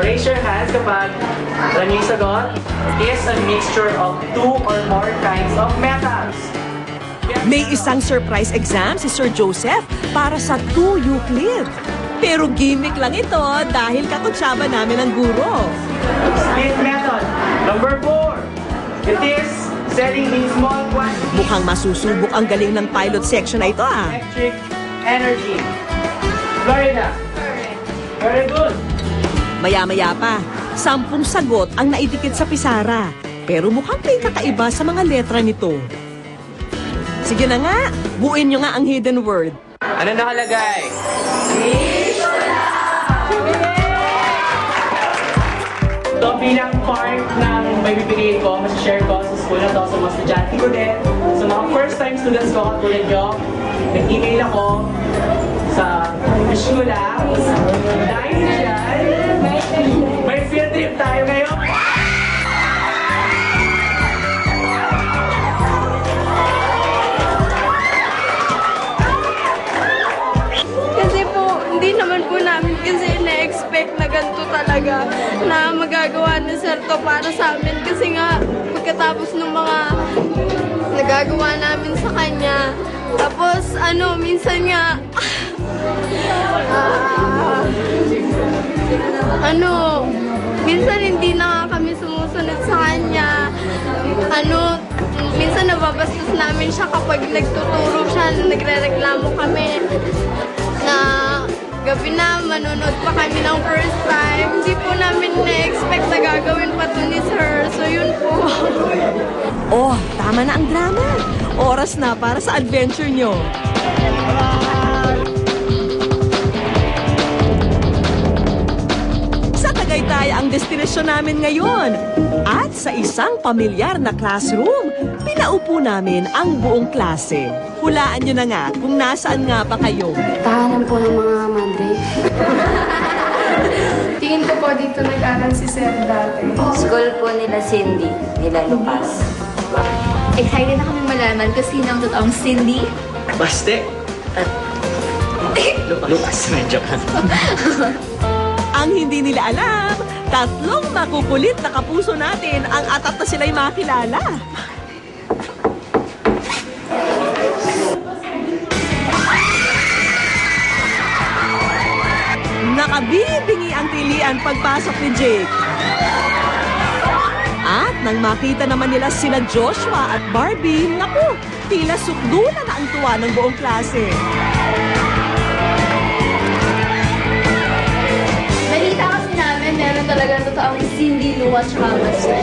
Raise your hands kapag alam niyo yung sagot. Is a mixture of 2 or more kinds of metals. May isang surprise exam si Sir Joseph para sa 2 Euclid. Pero gimmick lang ito dahil kakutsaba namin ang guro. Split method. Number 4. It is selling in small quantities. Mukhang masusubok ang galing ng pilot section na ito ah. Electric energy. Florida. Very good. Maya-maya pa, 10 sagot ang naidikit sa pisara. Pero mukhang may kakaiba sa mga letra nito. Sige na nga, buuin nyo nga ang hidden word. Ano nakalagay? Ito bilang part ng may bibigay ko, mas-share ko sa school na to, sa mga estudyante ko din. Sa mga first-time students ko, katulad nyo, nag-email ako sa Mishula. Dahil dyan, may field trip tayo ngayon. Kasi po, hindi naman po namin kasi na-expect na ganito talaga na magagawa ni Sir to para sa amin. Kasi nga, pagkatapos ng mga nagagawa namin sa kanya, tapos minsan nga, minsan hindi na kami sumusunod sa kanya. Minsan nababastos namin siya kapag nagtuturo siya, nagre-reklamo kami na gabi na, manonood pa kami ng first time. Hindi po namin na-expect na gagawin pa to ni Sir. So yun po. Oh, tama na ang drama. Oras na para sa adventure nyo. Sa Tagaytay ang destinasyon namin ngayon. At sa isang pamilyar na classroom, pinaupo namin ang buong klase. Hulaan nyo na nga kung nasaan nga pa kayo. Tahanan po ng mga madre. Tingin ko po dito nag-aral si Sir dati. School po nila Cindy, nila Lucas. Excited na kami malaman kung sino ang totoong Cindy. Baste. Lucas, medyo ka. Ang hindi nila alam, 3 makukulit na kapuso natin ang atat na sila'y makilala. Nakabibingi ang tilian pagpasok ni Jake. At nang makita naman nila sina Joshua at Barbie, naku, tila sukdulan na ang tuwa ng buong klase. Balita kasi namin, meron talaga totoong Cindy, Lucas, tsaka Master.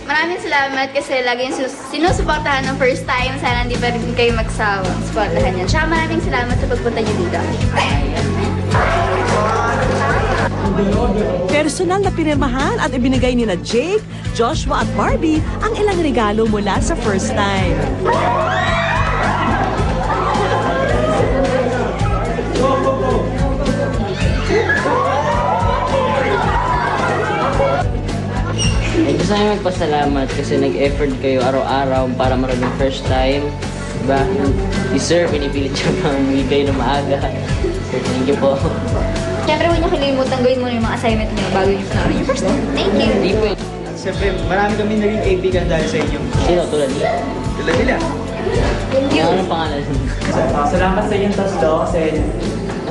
Maraming salamat kasi laging sinusuportahan ng first time. Sana hindi pa rin kayo magsawang suportahan yan. Tsaka maraming salamat sa pagpunta niyo dito. Personal na pinirmahan at ibinigay ni na Jake, Joshua at Barbie ang ilang regalo mula sa first time. Gusto namin magpasalamat kasi nag-effort kayo araw-araw para marunong first time. Diba? Si Sir, pinipilit siya pang bigay na maaga. So, thank you po. Siyempre, huwag niyo kalimutan gawin mo yung mga assignment niyo bago yung start yung first time. Thank you! Hindi po. Siyempre, marami kami naging kaibigan dahil sa inyo. Sino? Tulad niya? Tulad nila. Thank you! Anong pangalan? Salamat sa inyong tasdo kasi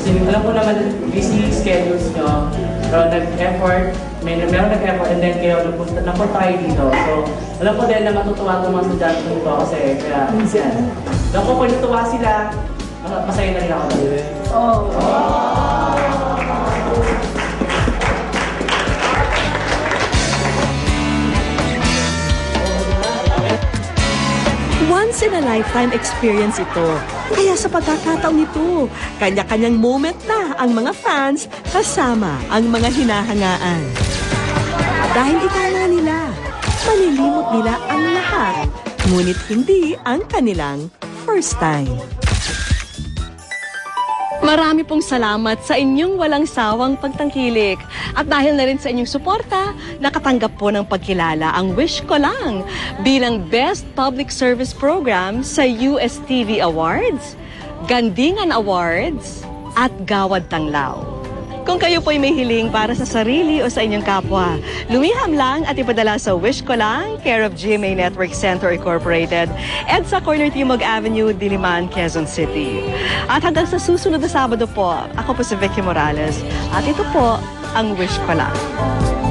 alam ko naman busy schedules nyo. Pero nag-effort, meron nag-effort and then kayo napunta kayo dito. So, alam ko din na matutuwa itong mga estudyante ko dito kasi kaya, yan. Alam ko kung natuwa sila, masaya na rin ako. Once in a lifetime experience ito. Kaya sa pagkakataong ito, kanya-kanyang moment na ang mga fans kasama ang mga hinahangaan. Dahil ika nga nila, malilimot nila ang lahat Ngunit hindi ang kanilang first time. Marami pong salamat sa inyong walang sawang pagtangkilik. At dahil na rin sa inyong suporta, nakatanggap po ng pagkilala ang Wish Ko Lang bilang Best Public Service Program sa USTV Awards, Gandingan Awards, at Gawad Tanglao. Kung kayo po'y may hiling para sa sarili o sa inyong kapwa, lumiham lang at ipadala sa Wish Ko Lang, care of GMA Network Center Incorporated, EDSA Corner Timog Avenue, Diliman, Quezon City. At hanggang sa susunod na Sabado po, ako po si Vicky Morales at ito po ang Wish Ko Lang.